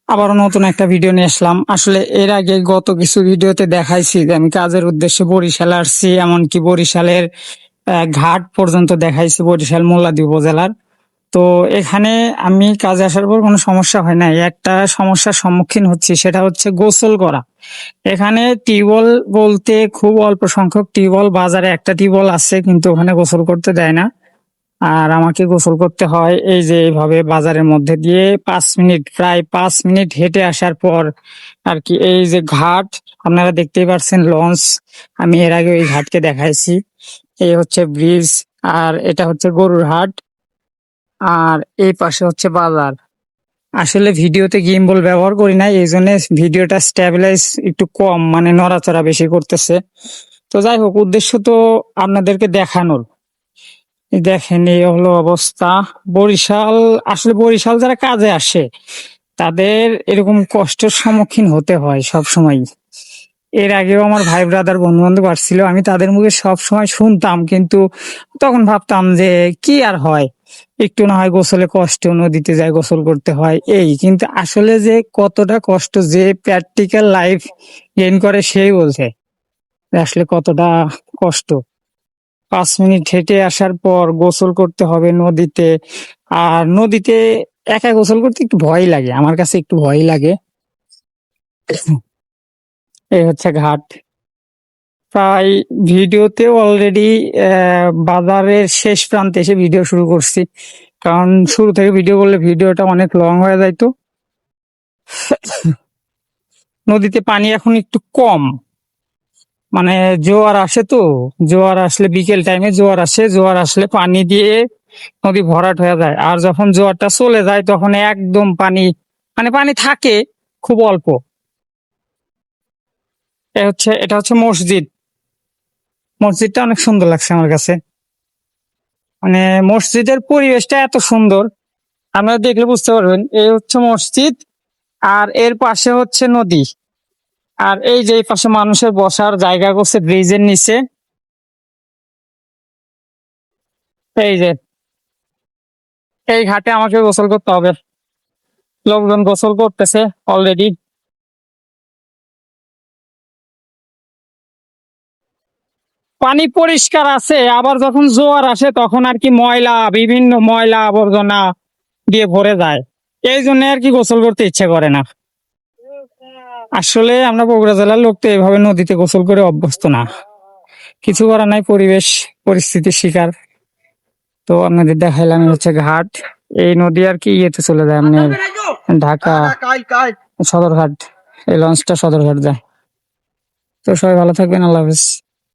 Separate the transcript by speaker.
Speaker 1: আবারও নতুন একটা ভিডিও নিয়ে আসলাম। আসলে এর আগে গত কিছু ভিডিওতে দেখাইছি যে আমি কাজের উদ্দেশ্যে বরিশালে আসছি, এমনকি বরিশালের ঘাট পর্যন্ত দেখাইছি, বরিশাল মোল্লাদী উপজেলার। তো এখানে আমি কাজে আসার পর কোনো সমস্যা হয় নাই। একটা সমস্যার সম্মুখীন হচ্ছি, সেটা হচ্ছে গোসল করা। এখানে টিউবওয়েল বলতে খুব অল্প সংখ্যক টিউবওয়েল, বাজারে একটা টিউবওয়েল আছে কিন্তু ওখানে গোসল করতে দেয় না। আর আমাকে গোসল করতে হয় এই যে এইভাবে বাজারের মধ্যে দিয়ে 5 মিনিট, প্রায় 5 মিনিট হেঁটে আসার পর আর কি। এই যে ঘাট আপনারা দেখতেই পাচ্ছেন, লঞ্চ, আমি এর আগে ওই ঘাটকে দেখাইছি। এই হচ্ছে ব্রিজ, আর এটা হচ্ছে গরুর হাট, আর এই পাশে হচ্ছে বাজার। আসলে ভিডিওতে গিম্বল ব্যবহার করি না, এই জন্য ভিডিওটা স্ট্যাবিলাইজ একটু কম, মানে নড়াচড়া বেশি করতেছে। তো যাই হোক, উদ্দেশ্য তো আপনাদেরকে দেখানোর। এই দেখেন, এই হলো অবস্থা বরিশাল। আসলে বরিশাল যারা কাজে আসে তাদের এরকম কষ্টের সম্মুখীন হতে হয় সব সময়। এর আগেও আমার ভাই ব্রাদার বন্ধু বান্ধব আসছিল, আমি তাদের মুখে সব সময় শুনতাম, কিন্তু তখন ভাবতাম যে কি আর হয়, একটু না হয় গোসলে কষ্ট, নদীতে যায় গোসল করতে হয় এই। কিন্তু আসলে যে কতটা কষ্ট, যে প্র্যাকটিক্যাল লাইফ গেইন করে সেই বলছে যে আসলে কতটা কষ্ট। 5 মিনিট হেঁটে আসার পর গোসল করতে হবে নদীতে। আর নদীতে একা গোসল করতে একটু ভয় লাগে, আমার কাছে একটু ভয় লাগে। এই হচ্ছে ঘাট। প্রায় ভিডিওতে অলরেডি বাজারের শেষ প্রান্তে এসে ভিডিও শুরু করছি, কারণ শুরু থেকে ভিডিও করলে ভিডিওটা অনেক লং হয়ে যাইতো। নদীতে পানি এখন একটু কম, মানে জোয়ার আসে তো। জোয়ার আসলে বিকেল টাইমে জোয়ার আসে, জোয়ার আসলে পানি দিয়ে নদী ভরাট হয়ে যায়। আর যখন জোয়ারটা চলে যায় তখন একদম পানি, মানে পানি থাকে খুব অল্প। এটা হচ্ছে মসজিদ। মসজিদটা অনেক সুন্দর লাগছে আমার কাছে, মানে মসজিদের পরিবেশটা এত সুন্দর, আপনারা দেখলে বুঝতে পারবেন। এই হচ্ছে মসজিদ, আর এর পাশে হচ্ছে নদী। আর এই যে এই পাশে মানুষের বসার জায়গা করছে ব্রিজের নিচে। এই যে এই ঘাটে আমাকে গোসল করতে হবে, লোকজন গোসল করতেছে অলরেডি। পানি পরিষ্কার আছে, আবার যখন জোয়ার আসে তখন আর কি ময়লা, বিভিন্ন ময়লা আবর্জনা দিয়ে ভরে যায়, এই জন্য আর কি গোসল করতে ইচ্ছে করে না। আসলে আমরা বগুড়া জেলার লোক তো এভাবে নদীতে গোসল করে অভ্যস্ত না, কিছু করার নাই, পরিবেশ পরিস্থিতির শিকার। তো আপনাদের দেখাইলাম এই হচ্ছে ঘাট। এই নদী আর কি ইয়েতে চলে যায় আপনার ঢাকা সদরঘাট, এই লঞ্চটা সদরঘাট যায়। তো সবাই ভালো থাকবেন, আল্লাহ হাফেজ।